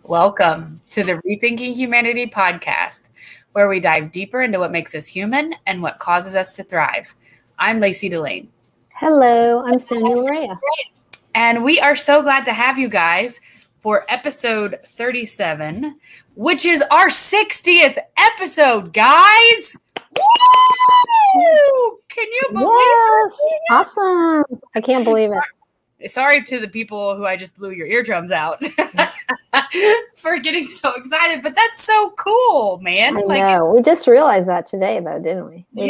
Welcome to the Rethinking Humanity podcast, where we dive deeper into what makes us human and what causes us to thrive. I'm Lacey Delane. Hello, I'm Sonya Larrea. And we are so glad to have you guys for episode 37, which is our 60th episode, guys. Woo! Can you believe it? Yes, awesome. I can't believe it. Sorry to the people who I just blew your eardrums out for getting so excited, but that's so cool, man. I know. We just realized that today, though, didn't we? We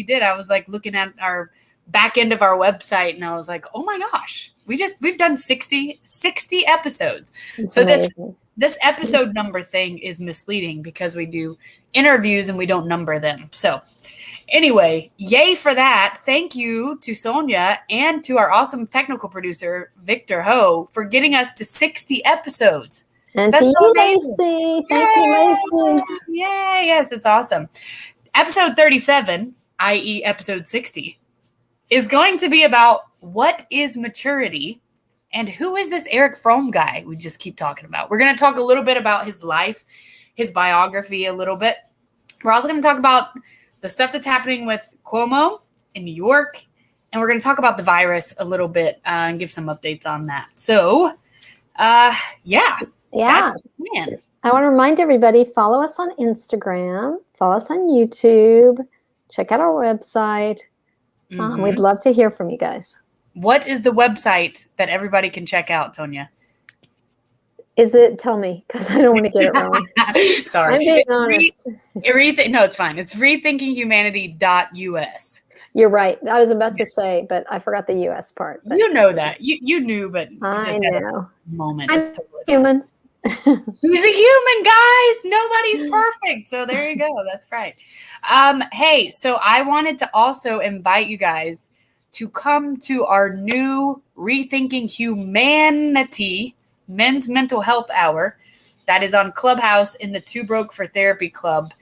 did. I was like looking at our back end of our website, and I was like, oh my gosh, we've done 60 episodes. It's so amazing. This episode number thing is misleading because we do interviews and we don't number them. So anyway, yay for that. Thank you to Sonya and to our awesome technical producer, Victor Ho, for getting us to 60 episodes. And that's to you, Lacey. Thank you, Lacey. Yay. Yes, it's awesome. Episode 37, i.e. episode 60, is going to be about what is maturity and who is this Erich Fromm guy we just keep talking about. We're going to talk a little bit about his life, his biography a little bit. We're also going to talk about the stuff that's happening with Cuomo in New York, and we're going to talk about the virus a little bit and give some updates on that. So, yeah. That's the plan. I want to remind everybody, follow us on Instagram, follow us on YouTube, check out our website. We'd love to hear from you guys. What is the website that everybody can check out, Sonya? Tell me, because I don't want to get it wrong. Sorry. I'm being honest. No, it's fine. It's RethinkingHumanityPodcast. You're right. I was about to say, but I forgot the US part. But you know that. You knew, but I know. Moment. I'm human. Who's a human, guys? Nobody's perfect. So there you go. That's right. Hey, so I wanted to also invite you guys to come to our new Rethinking Humanity Men's Mental Health Hour. That is on Clubhouse in the Two Broke for Therapy Club.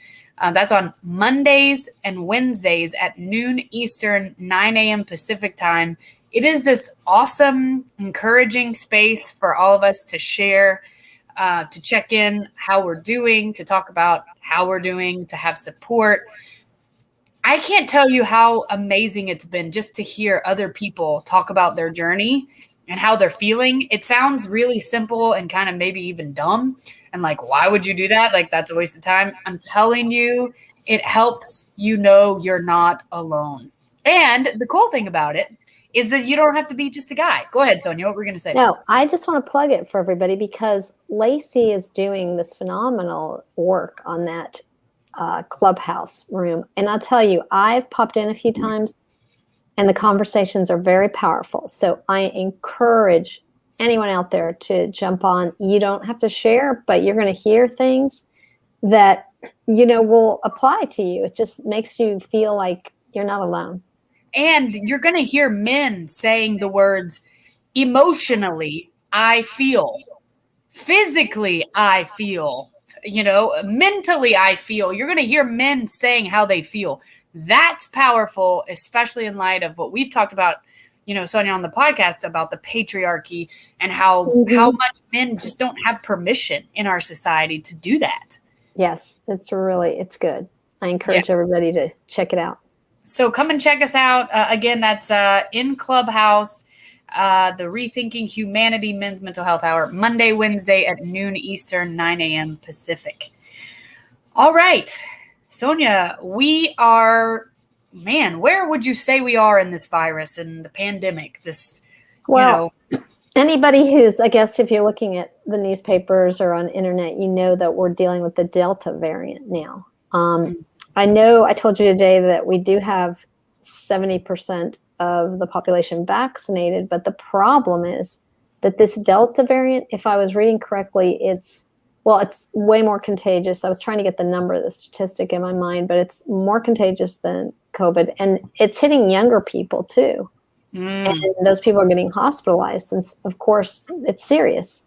That's on Mondays and Wednesdays at noon Eastern, 9 a.m. Pacific time. It is this awesome, encouraging space for all of us to share, to check in how we're doing, to talk about how we're doing, to have support. I can't tell you how amazing it's been just to hear other people talk about their journey and how they're feeling. It sounds really simple and kind of maybe even dumb. And like, why would you do that? Like, that's a waste of time. I'm telling you, it helps you know you're not alone. And the cool thing about it is that you don't have to be just a guy. Go ahead, Sonya. What were we going to say? No, I just want to plug it for everybody because Lacey is doing this phenomenal work on that Clubhouse room. And I'll tell you, I've popped in a few times and the conversations are very powerful. So I encourage anyone out there to jump on. You don't have to share, but you're going to hear things that, will apply to you. It just makes you feel like you're not alone. And you're going to hear men saying the words, emotionally, I feel. Physically, I feel. Mentally, I feel. You're going to hear men saying how they feel. That's powerful, especially in light of what we've talked about, Sonya, on the podcast about the patriarchy and how much men just don't have permission in our society to do that. Yes, it's good. I encourage everybody to check it out. So come and check us out. Again, that's in Clubhouse, the Rethinking Humanity Men's Mental Health Hour, Monday, Wednesday at noon Eastern, 9 a.m. Pacific. All right, Sonya, we are, where would you say we are in this virus and the pandemic? Anybody who's, I guess, if you're looking at the newspapers or on internet, you know that we're dealing with the Delta variant now. I know I told you today that we do have 70% of the population vaccinated, but the problem is that this Delta variant, if I was reading correctly, it's way more contagious. I was trying to get the statistic in my mind, but it's more contagious than COVID, and it's hitting younger people too. And those people are getting hospitalized, and of course, it's serious.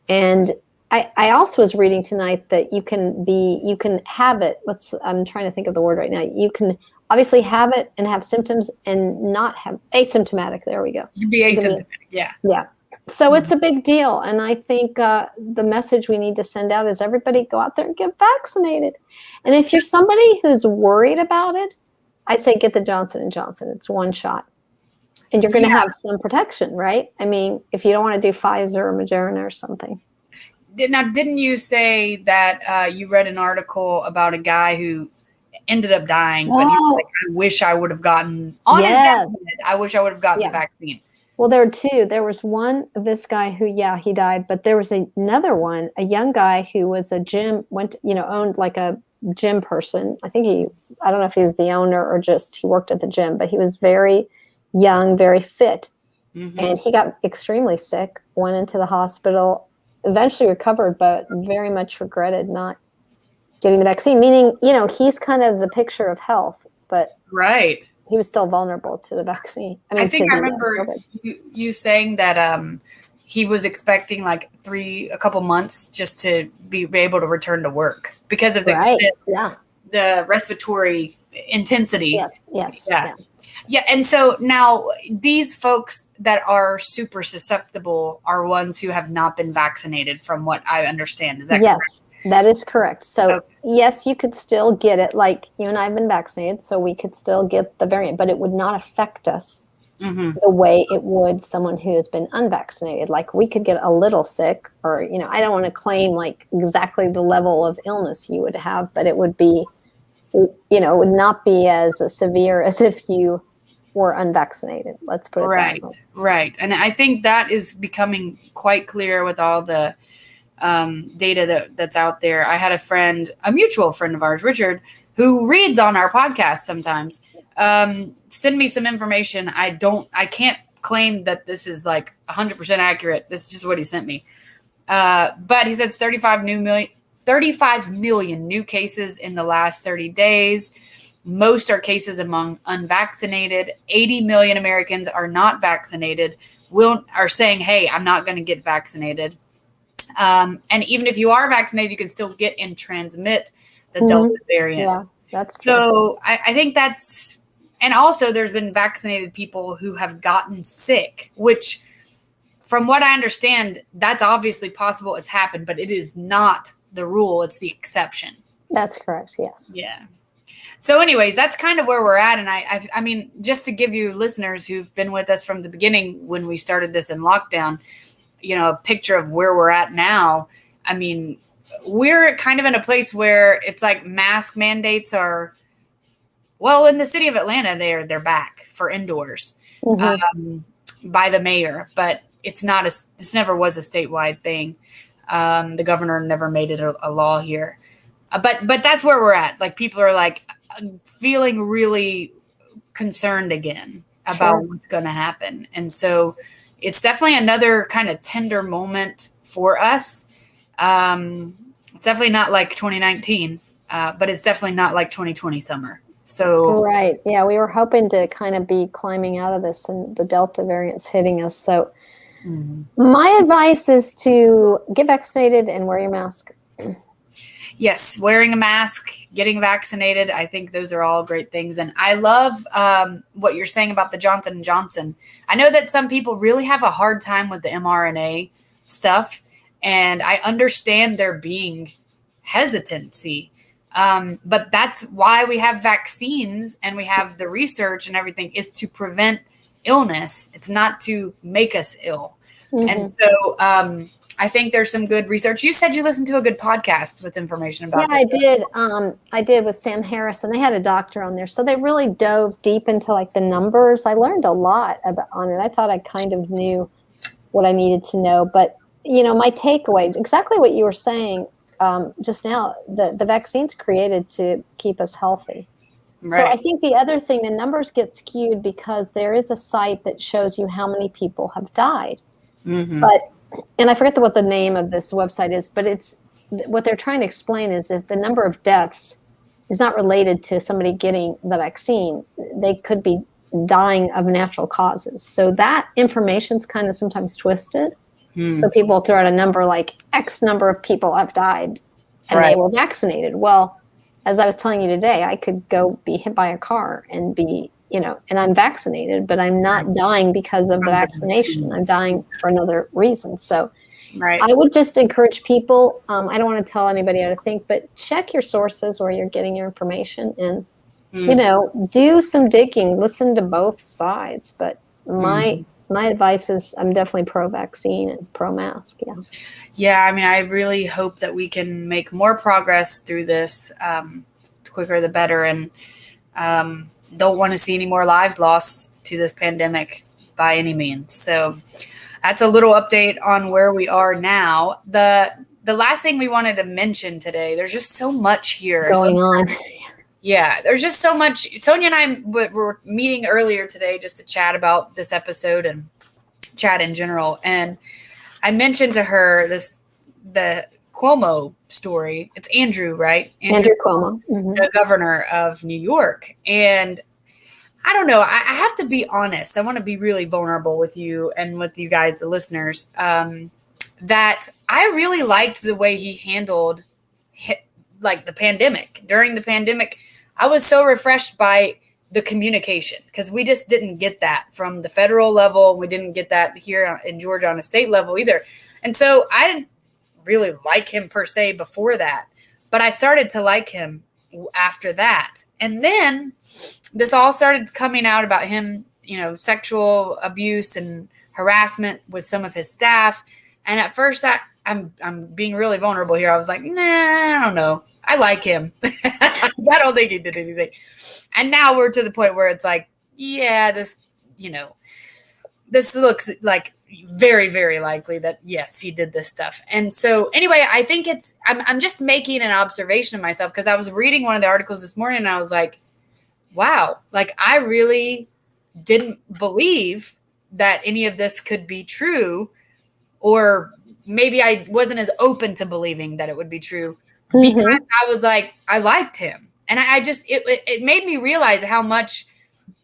And I also was reading tonight that you can have it. I'm trying to think of the word right now. You can obviously have it and have symptoms and not have asymptomatic. There we go. You can be asymptomatic. Yeah. Yeah. So it's a big deal. And I think the message we need to send out is everybody go out there and get vaccinated. And if you're somebody who's worried about it, I say get the Johnson & Johnson. It's one shot. And you're going to have some protection, right? I mean, if you don't want to do Pfizer or Moderna or something. Now, didn't you say that you read an article about a guy who ended up dying, but he was like, I wish I would have gotten on his deathbed. I wish I would have gotten the vaccine. Well, there were two. There was one, this guy who, he died, but there was another one, a young guy who was a gym, owned like a gym person. I think I don't know if he was the owner or just he worked at the gym, but he was very young, very fit. Mm-hmm. And he got extremely sick, went into the hospital, eventually recovered, but very much regretted not getting the vaccine, meaning, he's kind of the picture of health, but he was still vulnerable to the vaccine. I think I remember you saying that he was expecting like a couple months just to be able to return to work because of the respiratory intensity. Yes. Yeah. And so now these folks that are super susceptible are ones who have not been vaccinated, from what I understand. Is that correct? Yes, that is correct. So yes, you could still get it. Like you and I have been vaccinated, so we could still get the variant, but it would not affect us the way it would someone who has been unvaccinated. Like we could get a little sick, or, I don't want to claim like exactly the level of illness you would have, but it would be, it would not be as severe as if you were unvaccinated. Let's put it that way. Right. And I think that is becoming quite clear with all the data that's out there. I had a mutual friend of ours, Richard, who reads on our podcast sometimes, send me some information. I can't claim that this is like 100% accurate. This is just what he sent me. But he says 35 million new cases in the last 30 days. Most are cases among unvaccinated. 80 million Americans are not vaccinated, are saying, hey, I'm not going to get vaccinated. And even if you are vaccinated, you can still get and transmit the Delta variant. Yeah, that's true. So I think that's, and also there's been vaccinated people who have gotten sick, which from what I understand, that's obviously possible. It's happened, but it is not the rule. It's the exception. That's correct. Yes. Yeah. So anyways, that's kind of where we're at. And I mean, just to give you listeners who've been with us from the beginning when we started this in lockdown, a picture of where we're at now. I mean, we're kind of in a place where it's like mask mandates are, well, in the city of Atlanta, they're back for indoors by the mayor, but this never was a statewide thing. The governor never made it a law here. But that's where we're at. Like people are like feeling really concerned again about what's going to happen. And so it's definitely another kind of tender moment for us. It's definitely not like 2019, but it's definitely not like 2020 summer. So right. Yeah, we were hoping to kind of be climbing out of this and the Delta variant's hitting us. So my advice is to get vaccinated and wear your mask. Yes, wearing a mask, getting vaccinated. I think those are all great things. And I love what you're saying about the Johnson & Johnson. I know that some people really have a hard time with the mRNA stuff, and I understand there being hesitancy. But that's why we have vaccines and we have the research and everything, is to prevent illness. It's not to make us ill. And so I think there's some good research. You said you listened to a good podcast with information about that. Yeah, I did with Sam Harris, and they had a doctor on there. So they really dove deep into like the numbers. I learned a lot on it. I thought I kind of knew what I needed to know. But, my takeaway, exactly what you were saying just now, the vaccine's created to keep us healthy. Right. So I think the other thing, the numbers get skewed because there is a site that shows you how many people have died. And I forget what the name of this website is, but it's what they're trying to explain is if the number of deaths is not related to somebody getting the vaccine, they could be dying of natural causes. So that information's kind of sometimes twisted. So people throw out a number like X number of people have died and they were vaccinated. Well, as I was telling you today, I could go be hit by a car and be and I'm vaccinated, but I'm not dying because of the vaccination. I'm dying for another reason. So Right. I would just encourage people, I don't want to tell anybody how to think, but check your sources where you're getting your information and, do some digging, listen to both sides. But my advice is I'm definitely pro-vaccine and pro-mask. Yeah. Yeah. I mean, I really hope that we can make more progress through this. The quicker, the better. And don't want to see any more lives lost to this pandemic by any means. So that's a little update on where we are now. The last thing we wanted to mention today, there's just so much here going on. Yeah, there's just so much. Sonya and I were meeting earlier today just to chat about this episode and chat in general. And I mentioned to her the Cuomo story. It's Andrew, right? Andrew Cuomo, the governor of New York. And I don't know. I have to be honest. I want to be really vulnerable with you and with you guys, the listeners, that I really liked the way he handled the pandemic. During the pandemic, I was so refreshed by the communication because we just didn't get that from the federal level. We didn't get that here in Georgia on a state level either. And so I didn't really like him per se before that, but I started to like him after that. And then this all started coming out about him, sexual abuse and harassment with some of his staff. And at first I'm being really vulnerable here. I was like, nah, I don't know. I like him. I don't think he did anything. And now we're to the point where it's like, yeah, this looks like very, very likely that, yes, he did this stuff. And so anyway, I think I'm just making an observation of myself because I was reading one of the articles this morning and I was like, wow, like I really didn't believe that any of this could be true, or maybe I wasn't as open to believing that it would be true because I was like, I liked him. And I just, it made me realize how much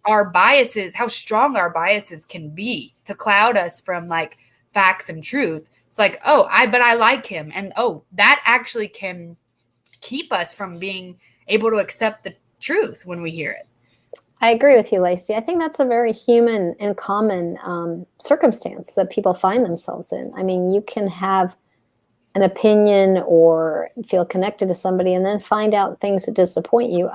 how strong our biases can be to cloud us from like facts and truth. It's like, but I like him. And that actually can keep us from being able to accept the truth when we hear it. I agree with you, Lacey. I think that's a very human and common circumstance that people find themselves in. I mean, you can have an opinion or feel connected to somebody and then find out things that disappoint you.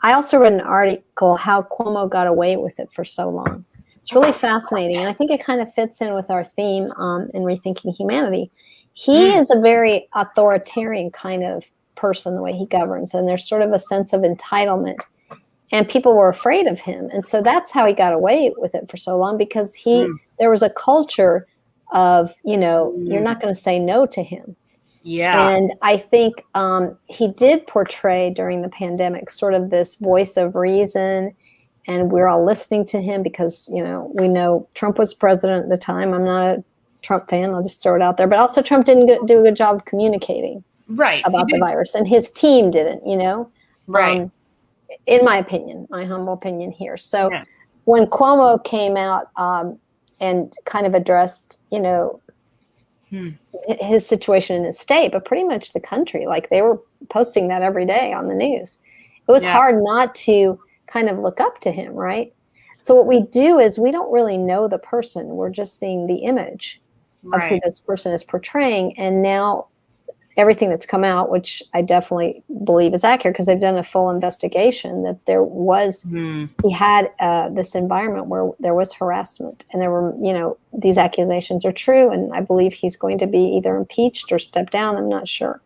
I also read an article, How Cuomo Got Away with It for So Long. It's really fascinating. And I think it kind of fits in with our theme in Rethinking Humanity. He is a very authoritarian kind of person, the way he governs. And there's sort of a sense of entitlement. And people were afraid of him. And so that's how he got away with it for so long, because there was a culture of, you're not going to say no to him. Yeah. And I think he did portray during the pandemic sort of this voice of reason, and we're all listening to him because, we know Trump was president at the time. I'm not a Trump fan. I'll just throw it out there. But also Trump didn't do a good job of communicating about the virus, and his team didn't, Right. In my opinion, my humble opinion here. So when Cuomo came out and kind of addressed, his situation in his state, but pretty much the country, like they were posting that every day on the news. It was hard not to kind of look up to him, right? So what we do is we don't really know the person. We're just seeing the image of who this person is portraying. And now everything that's come out, which I definitely believe is accurate because they've done a full investigation, that there was, he had this environment where there was harassment and there were, these accusations are true. And I believe he's going to be either impeached or stepped down. I'm not sure.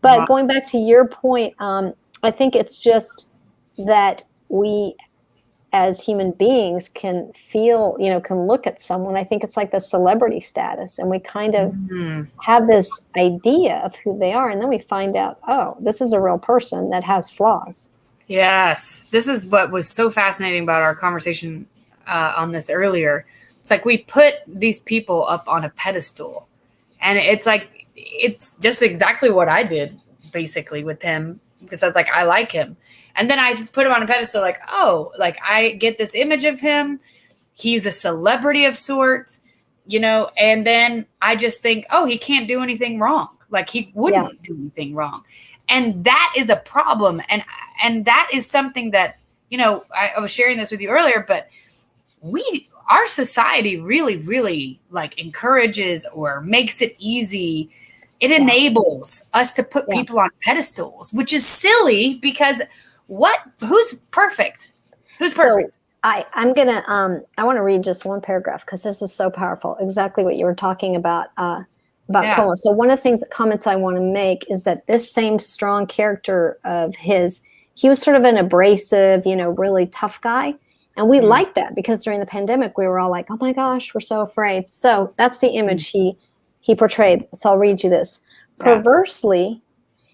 But going back to your point, I think it's just that we as human beings can feel, can look at someone. I think it's like the celebrity status, and we kind of have this idea of who they are, and then we find out, this is a real person that has flaws. Yes. This is what was so fascinating about our conversation on this earlier. It's like we put these people up on a pedestal, and it's just exactly what I did basically with him, because I was like, I like him. And then I put him on a pedestal like, I get this image of him. He's a celebrity of sorts, and then I just think, he can't do anything wrong. Like he wouldn't do anything wrong. And that is a problem. And that is something that I was sharing this with you earlier, but our society really, really like encourages or makes it easy. It enables us to put people on pedestals, which is silly because who's perfect? Who's perfect? I'm going to, I want to read just one paragraph because this is so powerful. Exactly what you were talking about Cuomo. So one of the comments I want to make is that this same strong character of his, he was sort of an abrasive, really tough guy. And we liked that because during the pandemic, we were all like, oh my gosh, we're so afraid. So that's the image he portrayed. So I'll read you this. Perversely,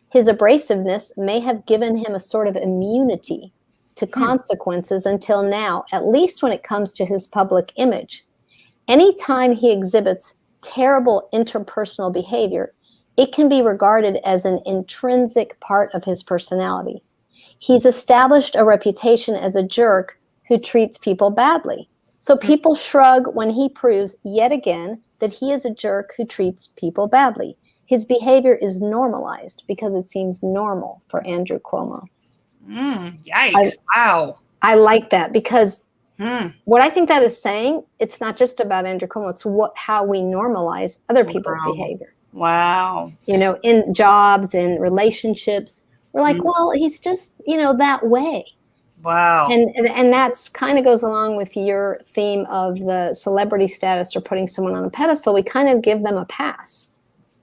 his abrasiveness may have given him a sort of immunity to consequences until now, at least when it comes to his public image. Anytime he exhibits terrible interpersonal behavior, it can be regarded as an intrinsic part of his personality. He's established a reputation as a jerk who treats people badly. So people shrug when he proves yet again that he is a jerk who treats people badly. His behavior is normalized because it seems normal for Andrew Cuomo. Yikes. Wow. I like that because what I think that is saying, it's not just about Andrew Cuomo, it's how we normalize other people's behavior. Wow. In jobs, in relationships, we're like, well, he's just, that way. Wow. And that's kind of goes along with your theme of the celebrity status or putting someone on a pedestal. We kind of give them a pass.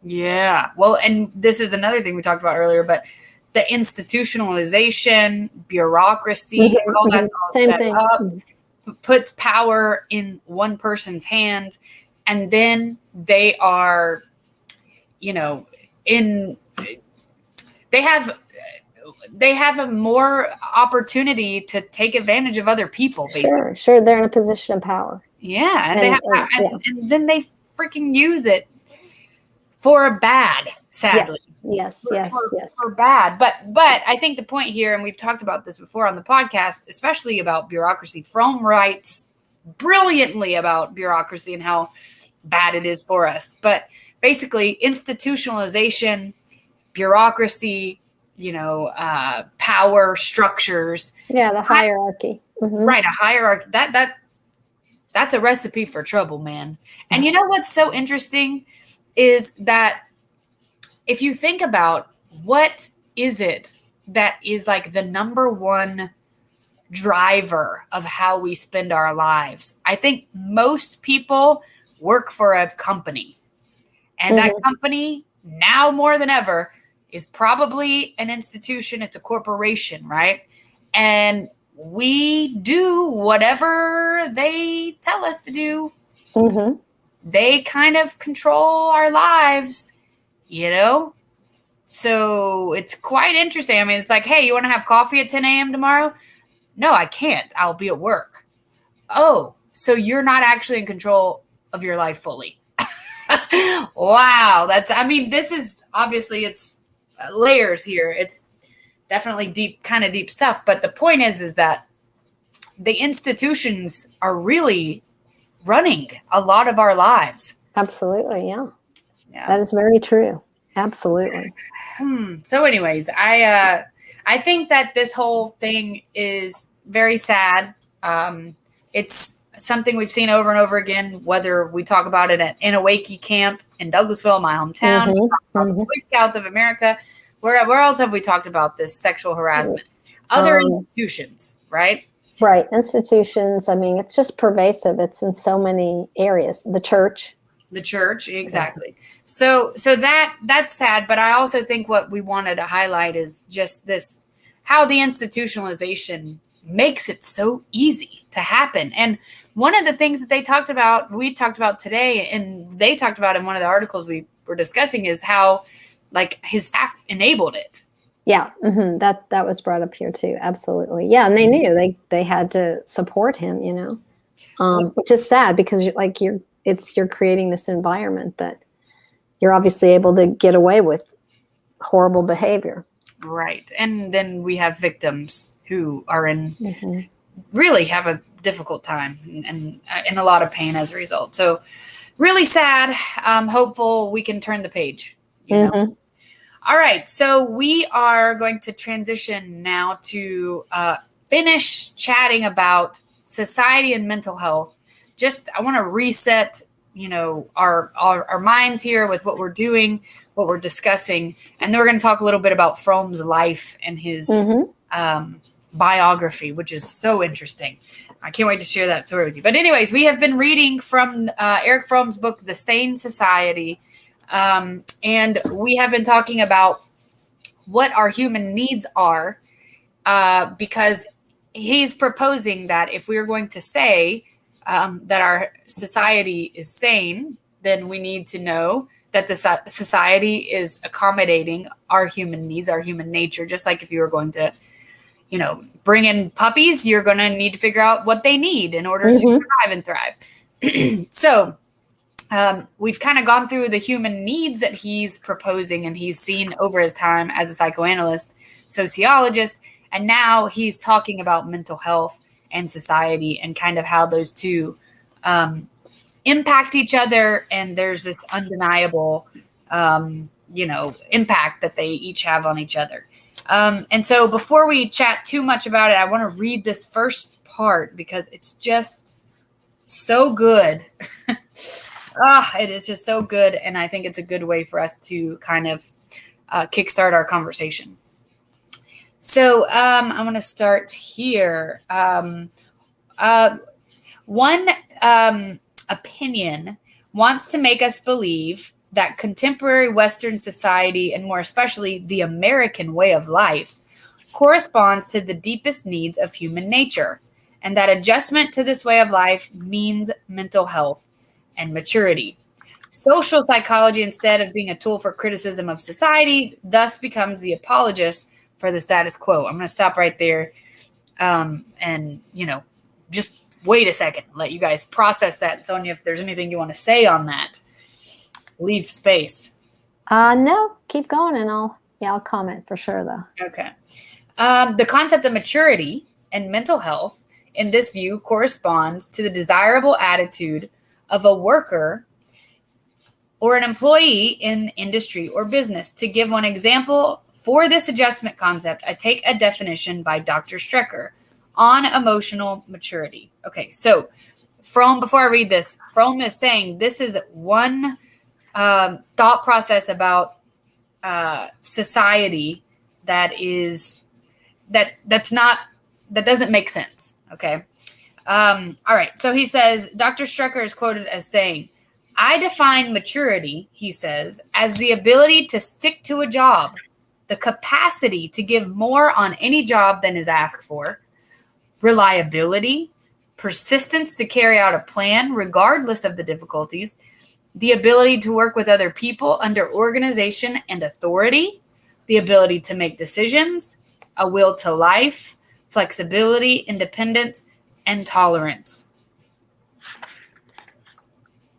Yeah. Well, and this is another thing we talked about earlier, but the institutionalization, bureaucracy, all that's all set up, puts power in one person's hands, and then they are, they have a more opportunity to take advantage of other people. Basically. Sure, they're in a position of power. Yeah, and then they freaking use it for a bad, sadly. Yes. For bad. But I think the point here, and we've talked about this before on the podcast, especially about bureaucracy. Fromm writes brilliantly about bureaucracy and how bad it is for us. But basically, institutionalization, bureaucracy, power structures. Yeah, the hierarchy. Right, a hierarchy. That's a recipe for trouble, man. And you know what's so interesting is that if you think about what is it that is like the number one driver of how we spend our lives, I think most people work for a company. And that company, now more than ever, is probably an institution. It's a corporation, right? And we do whatever they tell us to do. They kind of control our lives, So it's quite interesting. I mean, it's like, hey, you want to have coffee at 10 a.m. tomorrow? No, I can't. I'll be at work. Oh, so you're not actually in control of your life fully. Wow. This is obviously it's layers here. It's definitely kind of deep stuff. But the point is that the institutions are really running a lot of our lives. Absolutely. Yeah. That is very true. Absolutely. So anyways, I think that this whole thing is very sad. It's something we've seen over and over again, whether we talk about it in a Wakey camp in Douglasville, my hometown, the Boy Scouts of America. Where else have we talked about this sexual harassment? Other institutions, right? Right. Institutions. I mean, it's just pervasive. It's in so many areas. The church, exactly. So that's sad. But I also think what we wanted to highlight is just this, how the institutionalization makes it so easy to happen. And one of the things that we talked about today, and they talked about in one of the articles we were discussing, is how like his staff enabled it. Yeah, that was brought up here too. Absolutely. Yeah, and they knew they had to support him, which is sad because you're creating this environment that you're obviously able to get away with horrible behavior. Right. And then we have victims who are really have a difficult time and in a lot of pain as a result. So really sad. Hopeful we can turn the page. All right. So we are going to transition now to finish chatting about society and mental health, I want to reset, our minds here with what we're doing, what we're discussing. And then we're going to talk a little bit about Fromm's life and his biography, which is so interesting. I can't wait to share that story with you. But anyways, we have been reading from Erich Fromm's book, The Sane Society. And we have been talking about what our human needs are, because he's proposing that if we are going to say that our society is sane, then we need to know that the society is accommodating our human needs, our human nature. Just like if you were going to, bring in puppies, you're going to need to figure out what they need in order to survive and thrive. So we've kind of gone through the human needs that he's proposing and he's seen over his time as a psychoanalyst, sociologist, and now he's talking about mental health and society and kind of how those two impact each other. And there's this undeniable, impact that they each have on each other. And so before we chat too much about it, I want to read this first part because it's just so good. It is just so good. And I think it's a good way for us to kind of kickstart our conversation. So I'm going to start here. One opinion wants to make us believe that contemporary Western society, and more especially the American way of life, corresponds to the deepest needs of human nature, and that adjustment to this way of life means mental health and maturity. Social psychology, instead of being a tool for criticism of society, thus becomes the apologist for the status quo. I'm going to stop right there and, just wait a second. Let you guys process that. Sonya, if there's anything you want to say on that, leave space. No, keep going and I'll comment for sure though. Okay. The concept of maturity and mental health in this view corresponds to the desirable attitude of a worker or an employee in industry or business. To give one example for this adjustment concept, I take a definition by Dr. Strecker on emotional maturity. Okay, so Fromm, before I read this, Fromm is saying this is one thought process about society that doesn't make sense. Okay. All right. So he says, Dr. Strecker is quoted as saying, I define maturity, he says, as the ability to stick to a job, the capacity to give more on any job than is asked for, reliability, persistence to carry out a plan regardless of the difficulties, the ability to work with other people under organization and authority, the ability to make decisions, a will to life, flexibility, independence, and tolerance.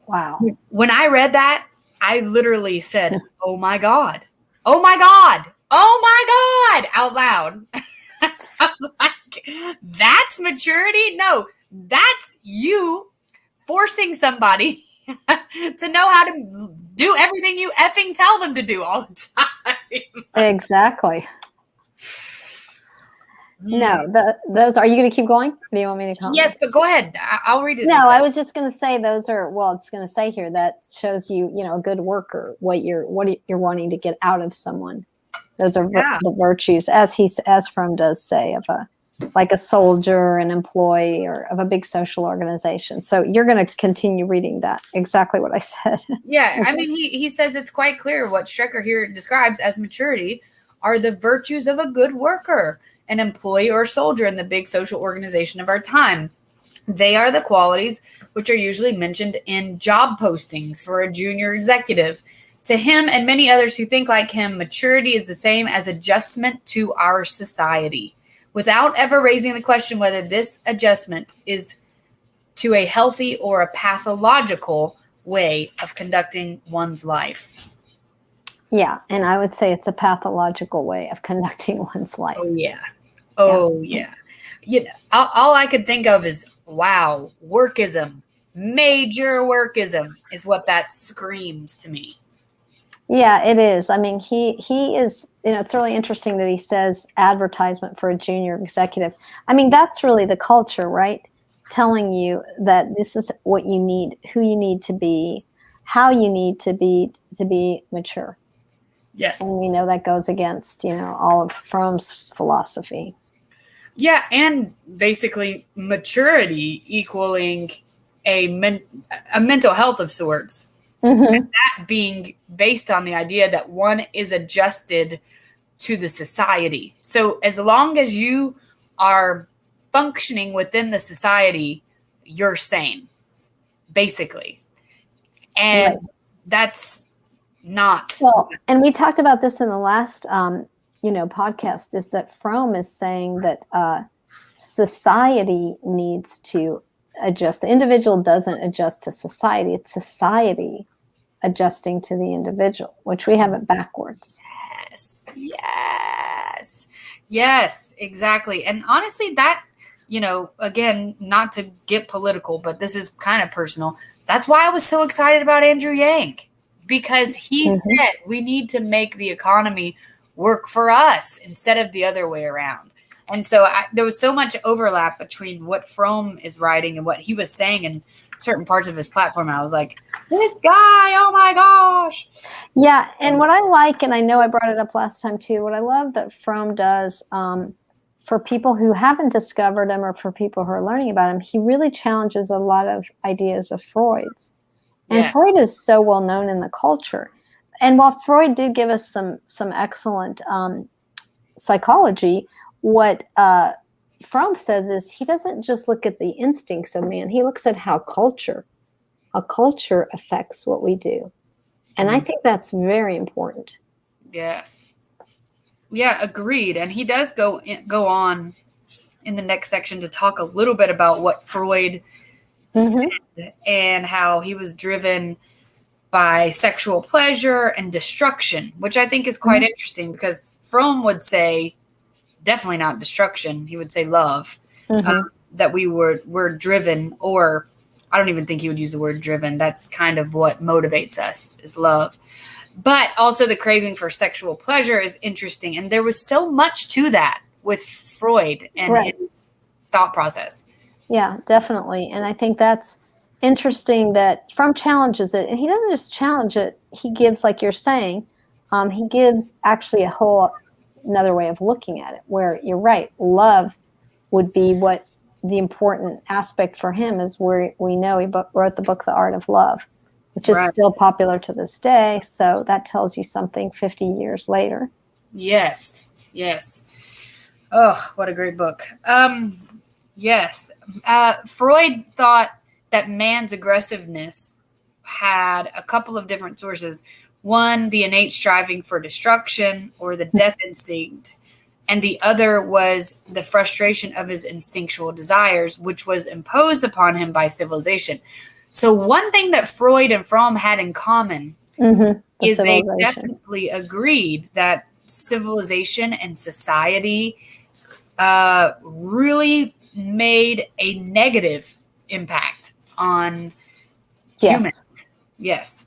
Wow. When I read that, I literally said, oh my God, oh my God, oh my God, out loud. I'm like, that's maturity? No, that's you forcing somebody to know how to do everything you effing tell them to do all the time. Exactly. No, those are you going to keep going? Or do you want me to comment? Yes, but go ahead. I'll read it. No, I was just going to say those are, well, it's going to say here that shows you, a good worker, what you're wanting to get out of someone. Those are the virtues, as Fromm does say, of like a soldier, an employee, or of a big social organization. So you're going to continue reading that. Exactly what I said. Yeah. I mean, he says it's quite clear what Strecker here describes as maturity are the virtues of a good worker, an employee or soldier in the big social organization of our time. They are the qualities which are usually mentioned in job postings for a junior executive. To him and many others who think like him, maturity is the same as adjustment to our society, without ever raising the question whether this adjustment is to a healthy or a pathological way of conducting one's life. Yeah, and I would say it's a pathological way of conducting one's life. Oh, yeah. Oh, yeah. All I could think of is, wow, workism. Major workism is what that screams to me. Yeah, it is. I mean, he is, it's really interesting that he says advertisement for a junior executive. I mean, that's really the culture, right? Telling you that this is what you need, who you need to be, how you need to be mature. Yes. And we know that goes against, all of Fromm's philosophy. Yeah, and basically maturity equaling a mental health of sorts. Mm-hmm. And that being based on the idea that one is adjusted to the society. So as long as you are functioning within the society, you're sane, basically. And Right. that's not. Well, and we talked about this in the last, podcast, is that Fromm is saying that society needs to adjust. The individual doesn't adjust to society. It's society adjusting to the individual, which we have it backwards. Yes, exactly. And honestly, that, again, not to get political, but this is kind of personal. That's why I was so excited about Andrew Yang, because he said we need to make the economy work for us instead of the other way around. And so there was so much overlap between what Fromm is writing and what he was saying in certain parts of his platform. I was like, this guy, oh my gosh. Yeah, and what I like, and I know I brought it up last time too, what I love that Fromm does for people who haven't discovered him or for people who are learning about him, he really challenges a lot of ideas of Freud's. And Freud is so well known in the culture. And while Freud did give us some excellent psychology, what Fromm says is he doesn't just look at the instincts of man. He looks at how culture affects what we do. And I think that's very important. Yes. Yeah, agreed. And he does go on in the next section to talk a little bit about what Freud said and how he was driven by sexual pleasure and destruction, which I think is quite interesting, because Fromm would say definitely not destruction. He would say love, that we were driven, or I don't even think he would use the word driven. That's kind of what motivates us, is love. But also the craving for sexual pleasure is interesting. And there was so much to that with Freud and his thought process. Yeah, definitely. And I think that's interesting that Fromm challenges it. And he doesn't just challenge it. He gives, like you're saying, he gives actually another way of looking at it, where you're right. Love would be what the important aspect for him is, where we know he wrote the book, The Art of Love, which is still popular to this day. So that tells you something 50 years later. Yes. Oh, what a great book. Yes. Freud thought that man's aggressiveness had a couple of different sources. One, the innate striving for destruction or the death instinct. And the other was the frustration of his instinctual desires, which was imposed upon him by civilization. So one thing that Freud and Fromm had in common is they definitely agreed that civilization and society really made a negative impact on humans. Yes.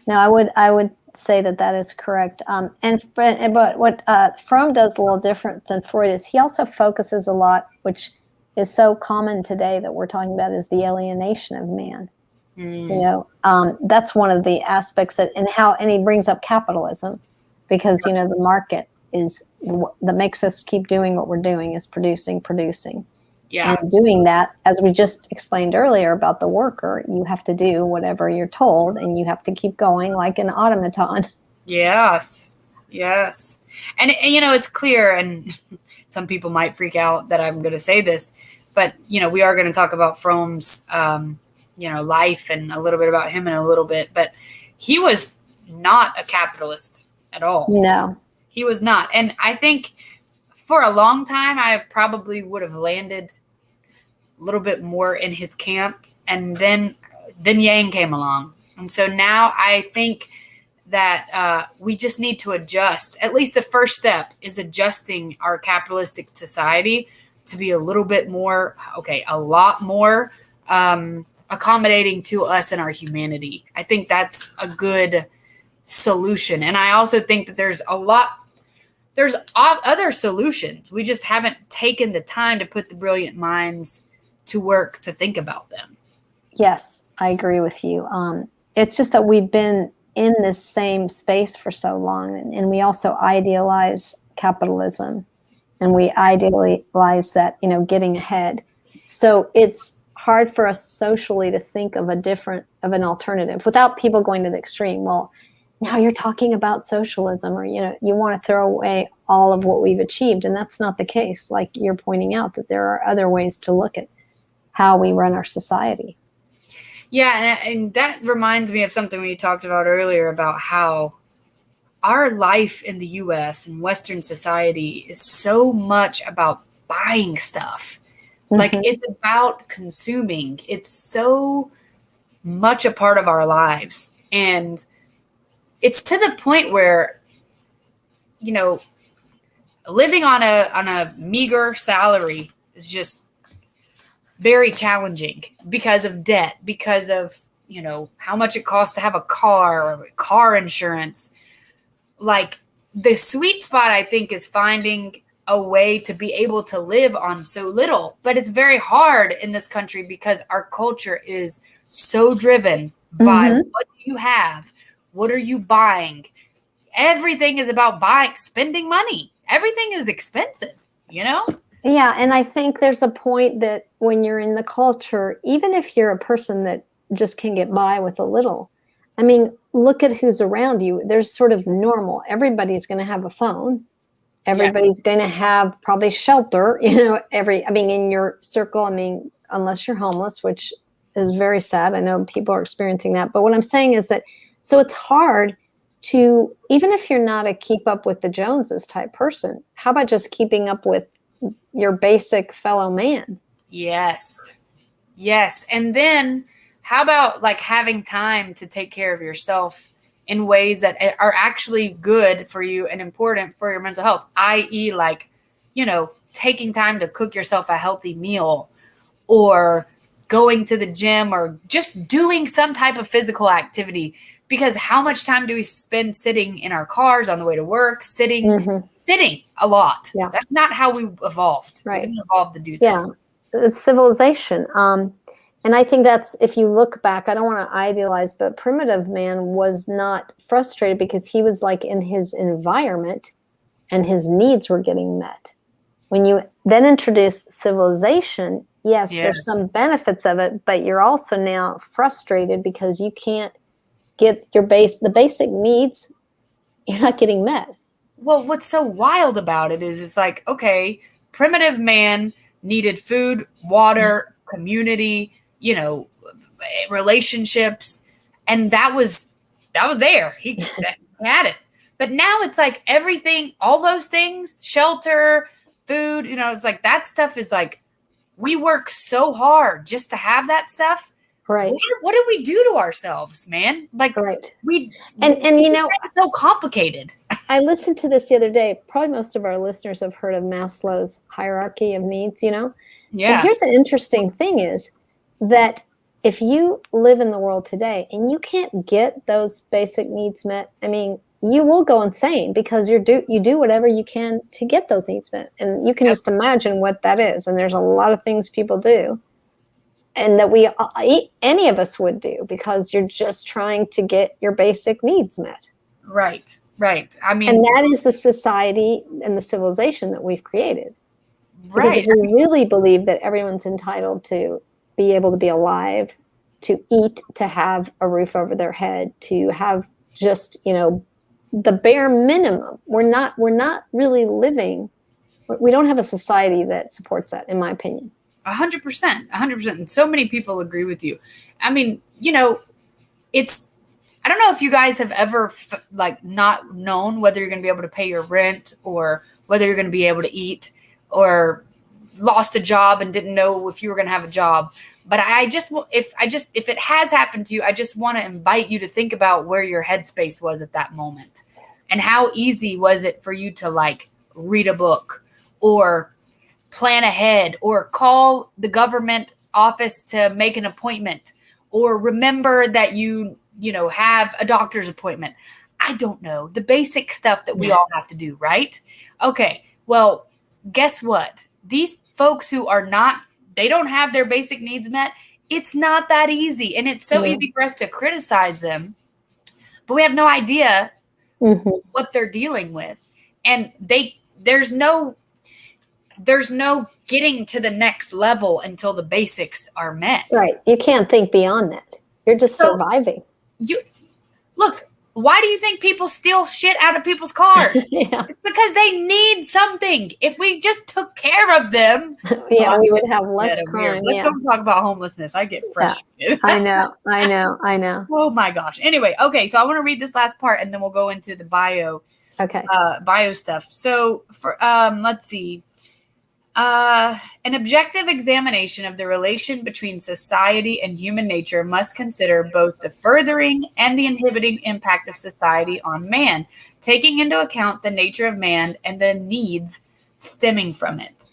No, I would say that is correct. But what Fromm does a little different than Freud is he also focuses a lot, which is so common today that we're talking about, is the alienation of man. That's one of the aspects and he brings up capitalism, because the market is that makes us keep doing what we're doing, is producing. And doing that, as we just explained earlier about the worker, you have to do whatever you're told, and you have to keep going like an automaton. Yes. And it's clear, and some people might freak out that I'm going to say this, but we are going to talk about Fromm's life and a little bit about him in a little bit, but he was not a capitalist at all. No, he was not. And I think for a long time, I probably would have landed a little bit more in his camp. And then Yang came along. And so now I think that we just need to adjust. At least the first step is adjusting our capitalistic society to be a lot more accommodating to us and our humanity. I think that's a good solution. And I also think that there's other solutions. We just haven't taken the time to put the brilliant minds to work to think about them. Yes, I agree with you. It's just that we've been in this same space for so long, and we also idealize capitalism, and we idealize that, getting ahead. So it's hard for us socially to think of an alternative without people going to the extreme. Well, now you're talking about socialism, or, you want to throw away all of what we've achieved. And that's not the case. Like you're pointing out, that there are other ways to look at how we run our society. Yeah. And that reminds me of something we talked about earlier about how our life in the US and Western society is so much about buying stuff. Like it's about consuming. It's so much a part of our lives. And it's to the point where, living on a meager salary is just very challenging because of debt, because of, how much it costs to have a car or car insurance. Like the sweet spot, I think, is finding a way to be able to live on so little, but it's very hard in this country because our culture is so driven by what do you have? What are you buying? Everything is about spending money. Everything is expensive, Yeah. And I think there's a point that when you're in the culture, even if you're a person that just can get by with a little, I mean, look at who's around you. There's sort of normal. Everybody's going to have a phone. Everybody's going to have probably shelter, in your circle, unless you're homeless, which is very sad. I know people are experiencing that. But what I'm saying is that, so it's hard to, even if you're not a keep up with the Joneses type person, how about just keeping up with your basic fellow man? Yes. And then how about like having time to take care of yourself in ways that are actually good for you and important for your mental health, i.e. like, taking time to cook yourself a healthy meal, or going to the gym, or just doing some type of physical activity. Because how much time do we spend sitting in our cars on the way to work, sitting a lot? Yeah. That's not how we evolved. Right. We didn't evolve to do that. Yeah. It's civilization. And I think that's, if you look back, I don't want to idealize, but primitive man was not frustrated because he was like in his environment and his needs were getting met. When you then introduce civilization, yes, there's some benefits of it, but you're also now frustrated because you can't get the basic needs, you're not getting met. Well, what's so wild about it is it's like, okay, primitive man needed food, water, community, relationships, and that was there. He had it. But now it's like everything, all those things, shelter, food, it's like that stuff is like, we work so hard just to have that stuff. Right. What do we do to ourselves, man? Like, right. And it's so complicated. I listened to this the other day. Probably most of our listeners have heard of Maslow's hierarchy of needs, Yeah. But here's the interesting thing is that if you live in the world today and you can't get those basic needs met, you will go insane because you do whatever you can to get those needs met. And you can just imagine what that is. And there's a lot of things people do, and that any of us would do, because you're just trying to get your basic needs met. Right. And that is the society and the civilization that we've created. Because right. if we really believe that everyone's entitled to be able to be alive, to eat, to have a roof over their head, to have just, the bare minimum, we're not really living. We don't have a society that supports that, in my opinion. 100%. And so many people agree with you. It's, I don't know if you guys have ever not known whether you're going to be able to pay your rent, or whether you're going to be able to eat, or lost a job and didn't know if you were going to have a job. But if it has happened to you, I just want to invite you to think about where your headspace was at that moment, and how easy was it for you to read a book, or plan ahead, or call the government office to make an appointment, or remember that you have a doctor's appointment. I don't know, the basic stuff that we all have to do, right? Okay, well, guess what? These folks who are not, they don't have their basic needs met. It's not that easy. And it's so easy for us to criticize them, but we have no idea what they're dealing with. And there's no getting to the next level until the basics are met. Right. You can't think beyond that. You're just surviving. Look, why do you think people steal shit out of people's cars? It's because they need something. If we just took care of them, we would have less crime. Let's don't talk about homelessness. I get frustrated. I know. Oh my gosh. Anyway, okay, so I want to read this last part and then we'll go into the bio stuff. So for let's see. An objective examination of the relation between society and human nature must consider both the furthering and the inhibiting impact of society on man, taking into account the nature of man and the needs stemming from it.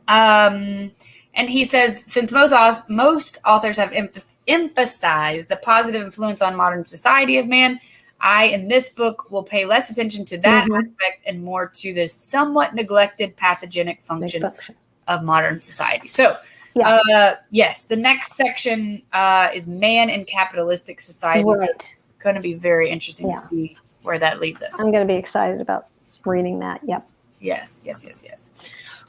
And he says, since most authors have emphasized the positive influence on modern society of man, I, in this book, will pay less attention to that aspect and more to this somewhat neglected pathogenic function of modern society. So, yes, the next section is man in capitalistic society. Right. It's going to be very interesting to see where that leads us. I'm going to be excited about reading that. Yep. Yes.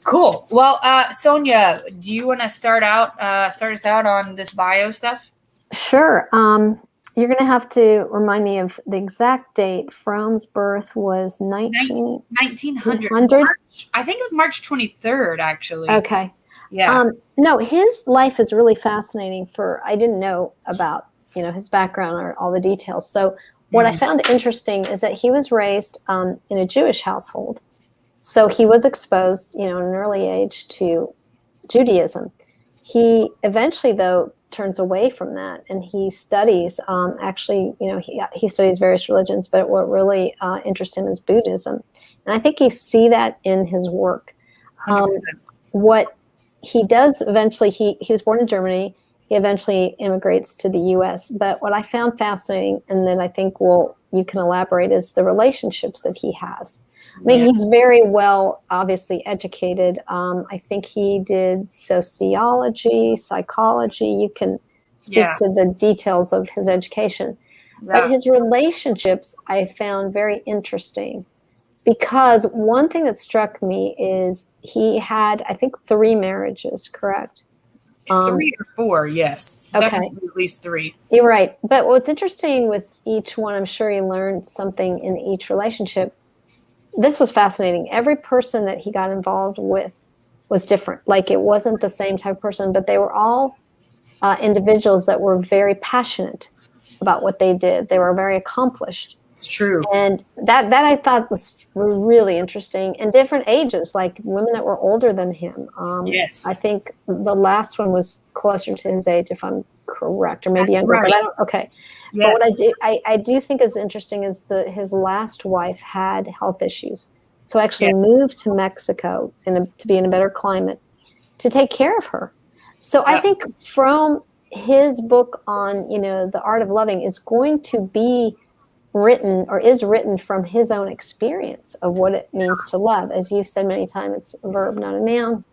Cool. Well, Sonya, do you want to start us out on this bio stuff? Sure. You're going to have to remind me of the exact date. Fromm's birth was 1900. I think it was March 23rd, actually. Okay. Yeah. No, his life is really fascinating. I didn't know about, his background or all the details. So what I found interesting is that he was raised in a Jewish household. So he was exposed, at an early age to Judaism. He eventually, though, turns away from that, and he studies he studies various religions, but what really interests him is Buddhism, and I think you see that in his work. What he does eventually, he was born in Germany. He eventually immigrates to the U.S. But what I found fascinating, and then I think you can elaborate, is the relationships that he has. I mean, he's very well, obviously educated. I think he did sociology, psychology. You can speak to the details of his education. Yeah. But his relationships I found very interesting, because one thing that struck me is he had, I think, 3 marriages, correct? 3 or 4, yes. Okay. Definitely at least 3. You're right. But what's interesting with each one, I'm sure he learned something in each relationship. This was fascinating. Every person that he got involved with was different. Like, it wasn't the same type of person, but they were all individuals that were very passionate about what they did. They were very accomplished. It's true. And that I thought was really interesting. And different ages, like women that were older than him. Yes. I think the last one was closer to his age, if I'm correct, or maybe younger. Right. But I don't. Okay. Yes. But what I do think is interesting is his last wife had health issues, so actually moved to Mexico to be in a better climate to take care of her. So I think from his book on the art of loving is going to be written, or is written, from his own experience of what it means to love. As you've said many times, it's a verb, not a noun.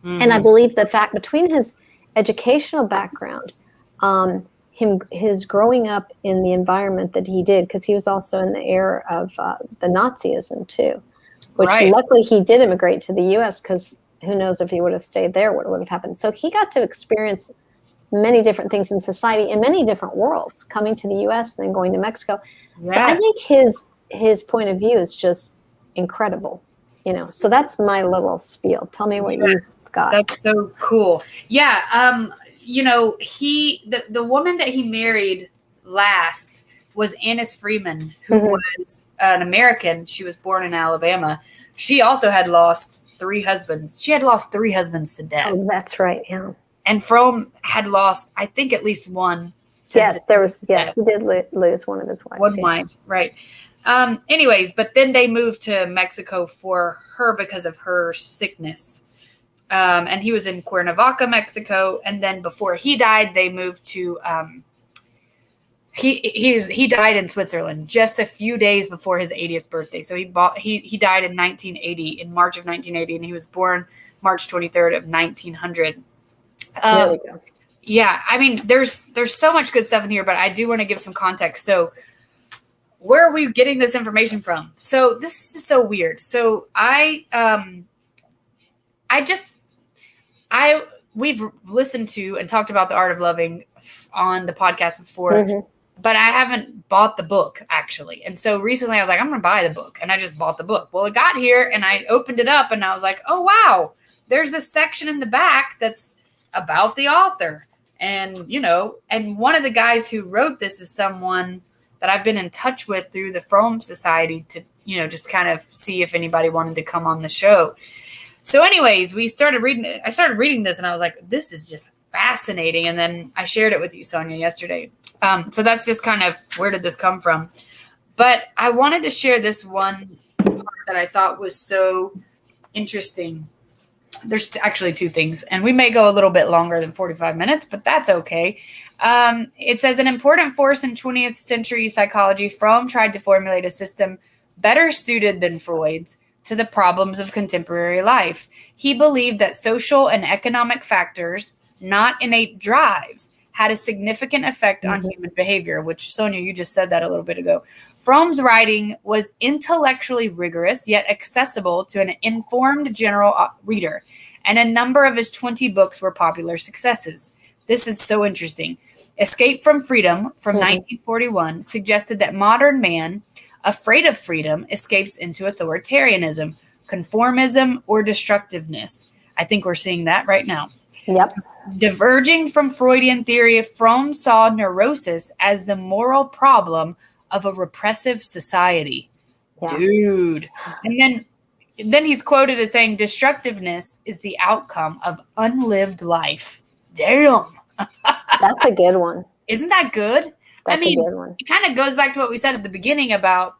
And I believe the fact between his educational background, his growing up in the environment that he did, because he was also in the era of the Nazism too, which luckily he did immigrate to the U.S., because who knows if he would have stayed there, what would have happened. So he got to experience many different things in society in many different worlds, coming to the U.S. and then going to Mexico. Yes. So I think his point of view is just incredible. So that's my little spiel. Tell me what you've got. That's so cool. Yeah. The woman that he married last was Annis Freeman, who was an American. She was born in Alabama. She also had lost 3 husbands. She had lost 3 husbands to death. Oh, that's right. Yeah. And Fromm had lost, I think, at least one. Yes, there was. Yeah, he did lose one of his wives. One wife, right? Anyways, but then they moved to Mexico for her because of her sickness. And he was in Cuernavaca, Mexico. And then before he died, they moved to He died in Switzerland just a few days before his 80th birthday. So he died in 1980, in March of 1980, and he was born March 23rd of 1900. There we go. Yeah, I mean, there's so much good stuff in here, but I do want to give some context. So where are we getting this information from? So this is just so weird. So we've listened to and talked about The Art of Loving on the podcast before, Mm-hmm. but I haven't bought the book actually. And so recently I was like, I'm going to buy the book, and I just bought the book. Well, it got here and I opened it up and I was like, oh, wow, there's a section in the back that's about the author. And, and one of the guys who wrote this is someone that I've been in touch with through the Fromm Society to, just kind of see if anybody wanted to come on the show. So anyways, I started reading this and I was like, this is just fascinating. And then I shared it with you, Sonya, yesterday. So that's just kind of, where did this come from? But I wanted to share this one part that I thought was so interesting. There's actually two things, and we may go a little bit longer than 45 minutes, but that's okay. It says, an important force in 20th century psychology, Fromm tried to formulate a system better suited than Freud's to the problems of contemporary life. He believed that social and economic factors, not innate drives, had a significant effect on human behavior, which, Sonya, you just said that a little bit ago. Fromm's writing was intellectually rigorous, yet accessible to an informed general reader, and a number of his 20 books were popular successes. This is so interesting. Escape from Freedom from 1941 suggested that modern man, afraid of freedom, escapes into authoritarianism, conformism, or destructiveness. I think we're seeing that right now. Yep. Diverging from Freudian theory, Fromm saw neurosis as the moral problem of a repressive society. Yeah. Dude. And then he's quoted as saying, destructiveness is the outcome of unlived life. Damn. That's a good one. Isn't that good? That's a good one. It kind of goes back to what we said at the beginning about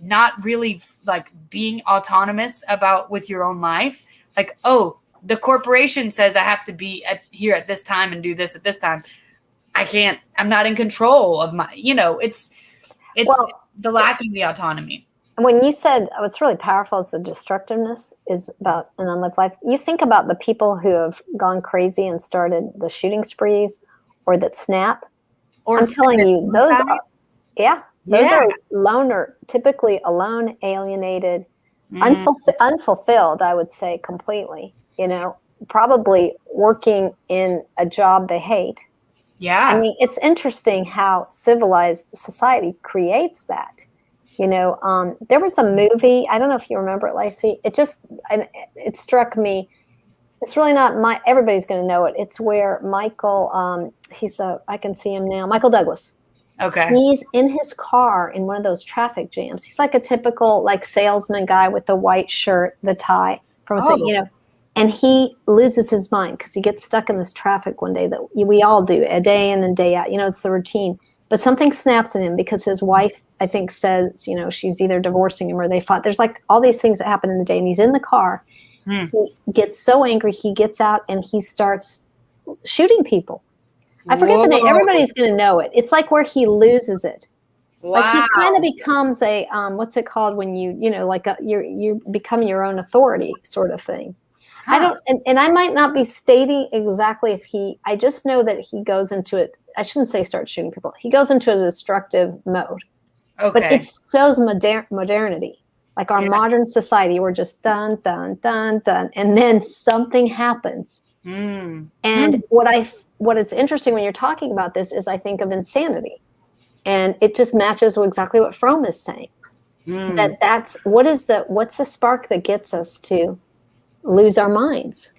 not really like being autonomous with your own life. Like, oh, the corporation says I have to be here at this time and do this at this time. I can't, I'm not in control of my, it's the lacking the autonomy. When you said what's really powerful is the destructiveness is about an unlived life. You think about the people who have gone crazy and started the shooting sprees or that snap. Or I'm telling you, those are loner, typically alone, alienated, unfulfilled, I would say completely, probably working in a job they hate. Yeah. I mean, it's interesting how civilized society creates that. There was a movie, I don't know if you remember it, Lacey. It struck me. It's really not everybody's going to know it. It's where Michael, I can see him now, Michael Douglas. Okay. He's in his car in one of those traffic jams. He's like a typical salesman guy with the white shirt, the tie, and he loses his mind because he gets stuck in this traffic one day that we all do, a day in and day out. It's the routine. But something snaps in him because his wife, I think, says, she's either divorcing him or they fought. There's all these things that happen in the day, and he's in the car. He gets so angry, he gets out and he starts shooting people. I forget the name. Everybody's going to know it. It's like where he loses it. Wow. Like he kind of becomes a, what's it called when you you become your own authority sort of thing. Huh. I don't, and I might not be stating exactly I just know that he goes into it. I shouldn't say start shooting people. He goes into a destructive mode. Okay. But it shows modernity. Like our modern society, we're just done, done, done, done. And then something happens. And what is interesting when you're talking about this is I think of insanity. And it just matches with exactly what Fromm is saying. That's what's the spark that gets us to lose our minds?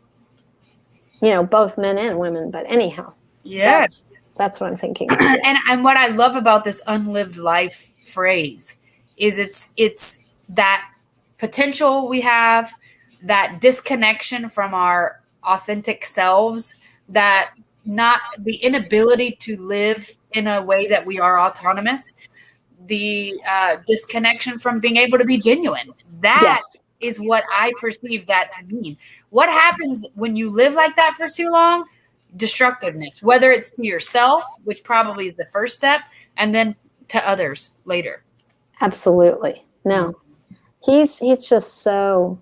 Both men and women, but anyhow. Yes. That's what I'm thinking. And what I love about this unlived life phrase is it's that potential we have, that disconnection from our authentic selves, that not the inability to live in a way that we are autonomous, the disconnection from being able to be genuine. That is what I perceive that to mean. What happens when you live like that for too long? Destructiveness, whether it's to yourself, which probably is the first step, and then to others later. Absolutely. No, he's just so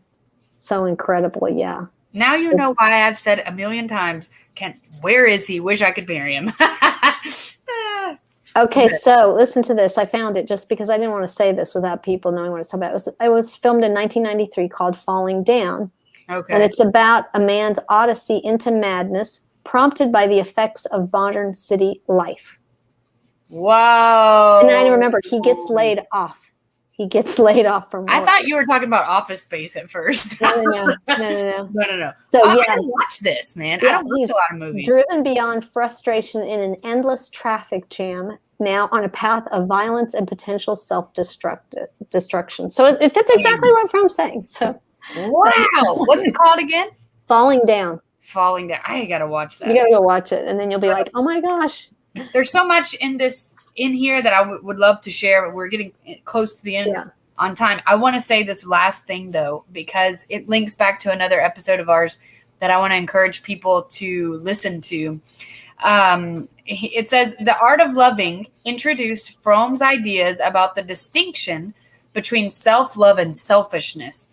incredible. Yeah. Now you know why I've said a million times, where is he? Wish I could marry him. Okay, so listen to this. I found it just because I didn't want to say this without people knowing what it's about. It was filmed in 1993 called Falling Down. Okay. And it's about a man's odyssey into madness prompted by the effects of modern city life. Whoa. And I remember he gets laid off. He gets laid off from work. I thought you were talking about Office Space at first. No. So I gotta watch this, man. Yeah, I don't watch a lot of movies. Driven beyond frustration in an endless traffic jam, now on a path of violence and potential self-destruction. So it fits exactly what Fromm's saying. So wow. What's it called again? Falling Down. Falling Down. I gotta watch that. You gotta go watch it, and then you'll be like, oh my gosh. There's so much in here that I would love to share, but we're getting close to the end on time. I want to say this last thing, though, because it links back to another episode of ours that I want to encourage people to listen to. It says, The Art of Loving introduced Fromm's ideas about the distinction between self-love and selfishness,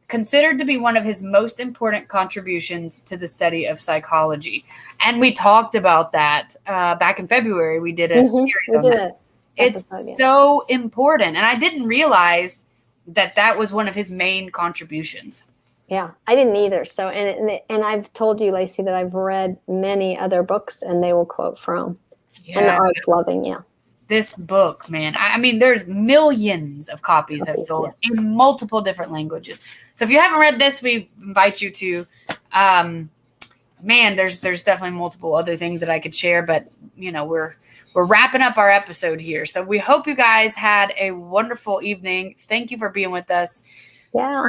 considered to be one of his most important contributions to the study of psychology. And we talked about that back in February. We did a series on that. It's so important. And I didn't realize that was one of his main contributions. Yeah, I didn't either. So, and I've told you, Lacey, that I've read many other books, and they will quote Fromm. And The Art of Loving, This book, man. I mean, there's millions of copies have sold in multiple different languages. So if you haven't read this, we invite you to. Man, there's definitely multiple other things that I could share, but we're wrapping up our episode here. So we hope you guys had a wonderful evening. Thank you for being with us. Yeah.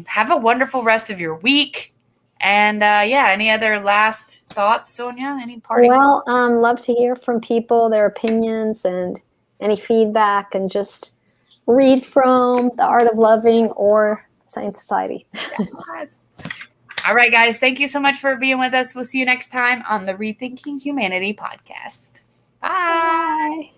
Have a wonderful rest of your week. And any other last thoughts, Sonya? Any parting? Well, love to hear from people, their opinions, and any feedback, and just read from The Art of Loving or Science Society. Yes. All right, guys. Thank you so much for being with us. We'll see you next time on the Rethinking Humanity podcast. Bye.